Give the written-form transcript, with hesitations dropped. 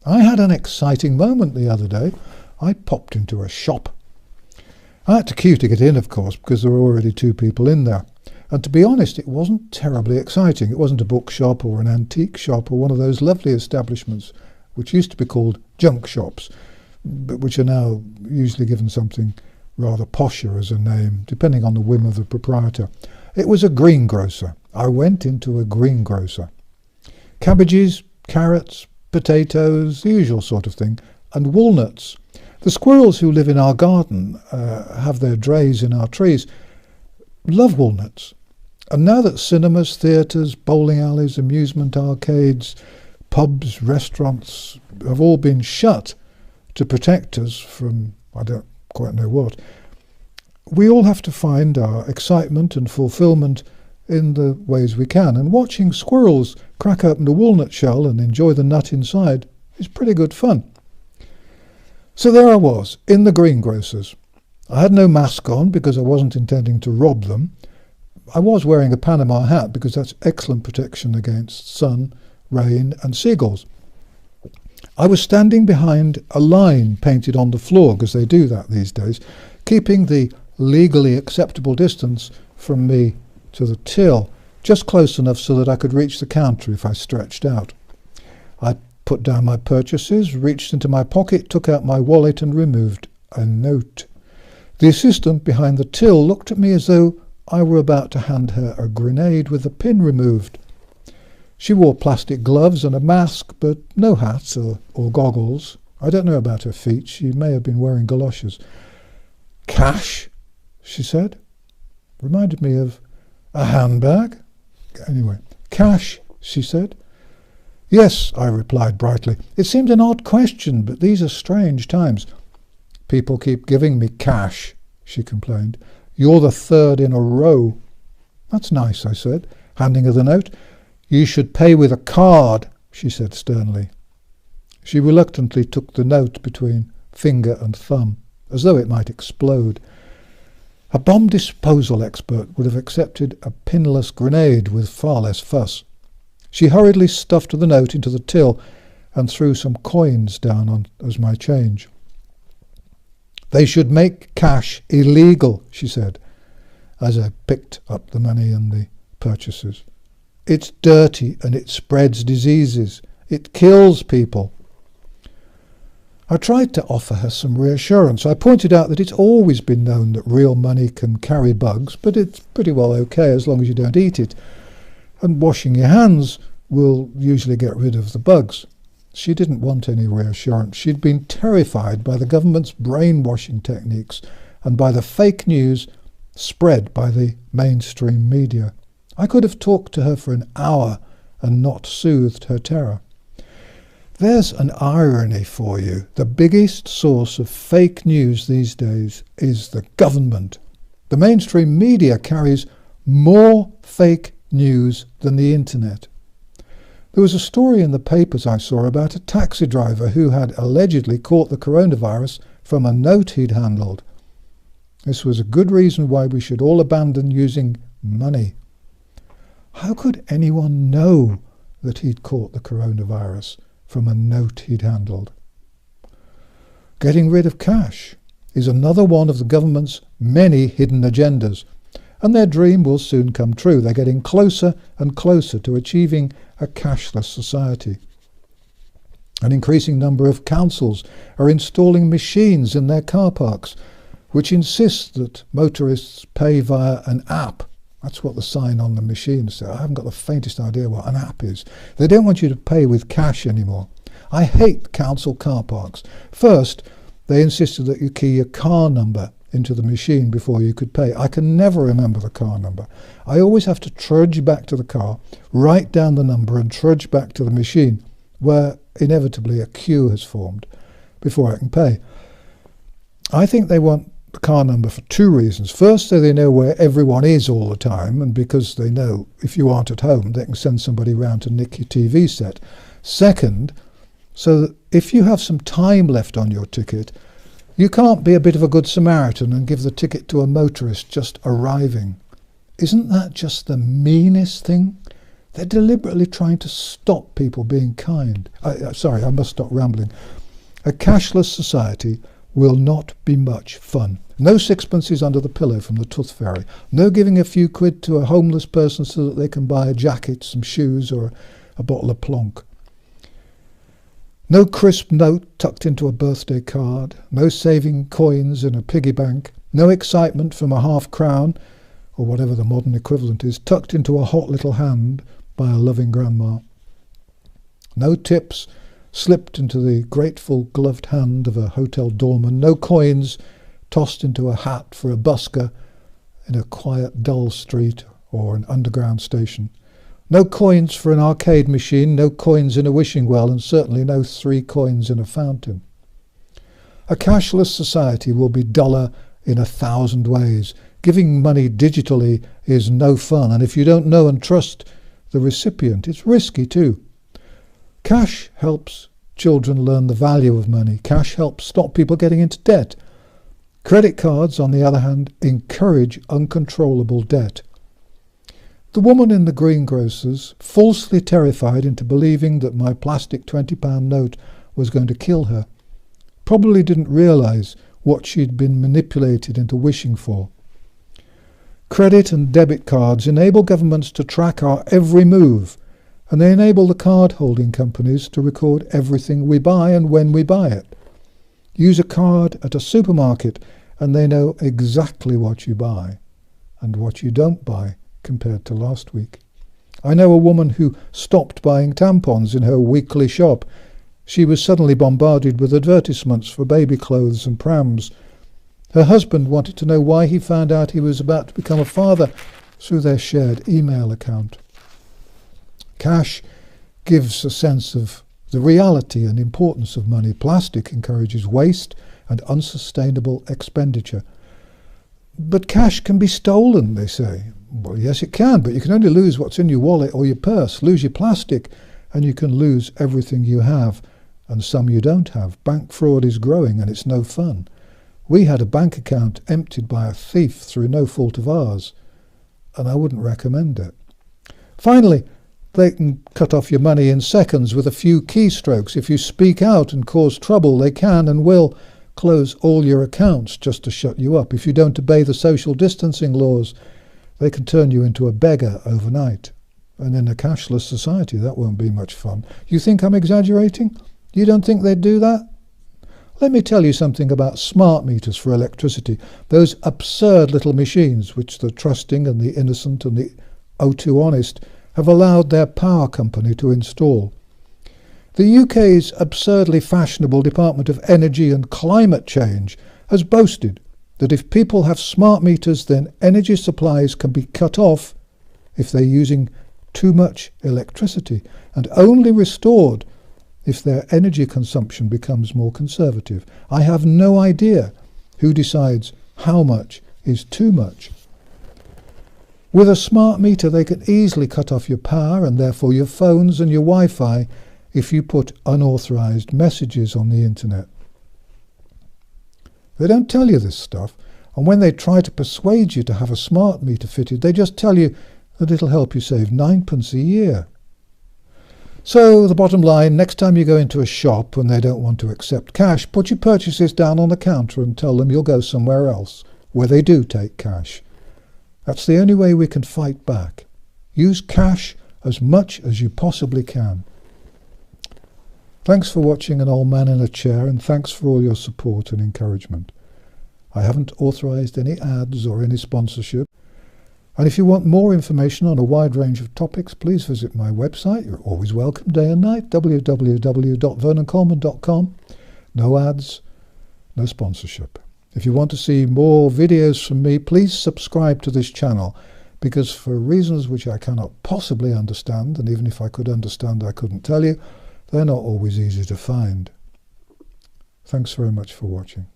I had an exciting moment the other day. I popped into a shop. I had to queue to get in, of course, because there were already two people in there. And to be honest, it wasn't terribly exciting. It wasn't a bookshop or an antique shop or one of those lovely establishments which used to be called junk shops, but which are now usually given something rather posher as a name, depending on the whim of the proprietor. It was a greengrocer. I went into a greengrocer. Cabbages, carrots, potatoes, the usual sort of thing, and walnuts. The squirrels who live in our garden, have their drays in our trees, love walnuts. And now that cinemas, theatres, bowling alleys, amusement arcades, pubs, restaurants have all been shut to protect us from, I don't quite know what, we all have to find our excitement and fulfilment in the ways we can. And watching squirrels crack open a walnut shell and enjoy the nut inside is pretty good fun. So there I was, in the greengrocer's. I had no mask on because I wasn't intending to rob them. I was wearing a Panama hat because that's excellent protection against sun, rain and seagulls. I was standing behind a line painted on the floor, because they do that these days, keeping the legally acceptable distance from me to the till, just close enough so that I could reach the counter if I stretched out. I put down my purchases, reached into my pocket, took out my wallet and removed a note. The assistant behind the till looked at me as though I were about to hand her a grenade with the pin removed. She wore plastic gloves and a mask, but no hat or goggles. I don't know about her feet. She may have been wearing galoshes. "Cash?" she said. Reminded me of a handbag. Anyway, "Cash?" she said. "Yes," I replied brightly. It seemed an odd question, but these are strange times. "People keep giving me cash," she complained. "You're the third in a row." "That's nice," I said, handing her the note. "You should pay with a card," she said sternly. She reluctantly took the note between finger and thumb, as though it might explode. A bomb disposal expert would have accepted a pinless grenade with far less fuss. She hurriedly stuffed the note into the till and threw some coins down on as my change. "They should make cash illegal," she said, as I picked up the money and the purchases. "It's dirty and it spreads diseases. It kills people." I tried to offer her some reassurance. I pointed out that it's always been known that real money can carry bugs, but it's pretty well okay as long as you don't eat it. And washing your hands will usually get rid of the bugs. She didn't want any reassurance. She'd been terrified by the government's brainwashing techniques and by the fake news spread by the mainstream media. I could have talked to her for an hour and not soothed her terror. There's an irony for you. The biggest source of fake news these days is the government. The mainstream media carries more fake news than the internet. There was a story in the papers I saw about a taxi driver who had allegedly caught the coronavirus from a note he'd handled. This was a good reason why we should all abandon using money. How could anyone know that he'd caught the coronavirus from a note he'd handled? Getting rid of cash is another one of the government's many hidden agendas, and their dream will soon come true. They're getting closer and closer to achieving a cashless society. An increasing number of councils are installing machines in their car parks which insist that motorists pay via an app. That's what the sign on the machine says. I haven't got the faintest idea what an app is. They don't want you to pay with cash anymore. I hate council car parks. First, they insisted that you key your car number into the machine before you could pay. I can never remember the car number. I always have to trudge back to the car, write down the number and trudge back to the machine, where inevitably a queue has formed before I can pay. I think they want the car number for two reasons. First, so they know where everyone is all the time, and because they know if you aren't at home, they can send somebody round to nick your TV set. Second, so that if you have some time left on your ticket, you can't be a bit of a good Samaritan and give the ticket to a motorist just arriving. Isn't that just the meanest thing They're deliberately trying to stop people being kind. Sorry, I must stop rambling. A cashless society will not be much fun. No sixpences under the pillow from the tooth fairy. No giving a few quid to a homeless person so that they can buy a jacket, some shoes, or a bottle of plonk. No crisp note tucked into a birthday card. No saving coins in a piggy bank. No excitement from a half-crown, or whatever the modern equivalent is, tucked into a hot little hand by a loving grandma. No tips slipped into the grateful gloved hand of a hotel doorman. No coins tossed into a hat for a busker in a quiet, dull street or an underground station. No coins for an arcade machine, no coins in a wishing well, and certainly no 3 coins in a fountain. A cashless society will be duller in 1,000 ways. Giving money digitally is no fun, and if you don't know and trust the recipient, it's risky too. Cash helps children learn the value of money. Cash helps stop people getting into debt. Credit cards, on the other hand, encourage uncontrollable debt. The woman in the greengrocer's, falsely terrified into believing that my plastic £20 note was going to kill her, probably didn't realise what she'd been manipulated into wishing for. Credit and debit cards enable governments to track our every move, and they enable the card-holding companies to record everything we buy and when we buy it. Use a card at a supermarket and they know exactly what you buy and what you don't buy compared to last week. I know a woman who stopped buying tampons in her weekly shop. She was suddenly bombarded with advertisements for baby clothes and prams. Her husband wanted to know why he found out he was about to become a father through their shared email account. Cash gives a sense of the reality and importance of money. Plastic encourages waste and unsustainable expenditure. But cash can be stolen, they say. Well, yes, it can, but you can only lose what's in your wallet or your purse. Lose your plastic, and you can lose everything you have, and some you don't have. Bank fraud is growing, and it's no fun. We had a bank account emptied by a thief through no fault of ours, and I wouldn't recommend it. Finally, they can cut off your money in seconds with a few keystrokes. If you speak out and cause trouble, they can and will close all your accounts just to shut you up. If you don't obey the social distancing laws, they can turn you into a beggar overnight. And in a cashless society, that won't be much fun. You think I'm exaggerating? You don't think they'd do that? Let me tell you something about smart meters for electricity. Those absurd little machines which the trusting and the innocent and the O2 honest have allowed their power company to install. The UK's absurdly fashionable Department of Energy and Climate Change has boasted that if people have smart meters, then energy supplies can be cut off if they're using too much electricity, and only restored if their energy consumption becomes more conservative. I have no idea who decides how much is too much. With a smart meter, they can easily cut off your power and therefore your phones and your Wi-Fi if you put unauthorized messages on the internet. They don't tell you this stuff, and when they try to persuade you to have a smart meter fitted, they just tell you that it'll help you save 9p a year. So the bottom line, next time you go into a shop and they don't want to accept cash, put your purchases down on the counter and tell them you'll go somewhere else where they do take cash. That's the only way we can fight back. Use cash as much as you possibly can. Thanks for watching An Old Man in a Chair, and thanks for all your support and encouragement. I haven't authorised any ads or any sponsorship. And if you want more information on a wide range of topics, please visit my website. You're always welcome, day and night, www.vernoncoleman.com. No ads, no sponsorship. If you want to see more videos from me, please subscribe to this channel, because for reasons which I cannot possibly understand, and even if I could understand, I couldn't tell you, they're not always easy to find. Thanks very much for watching.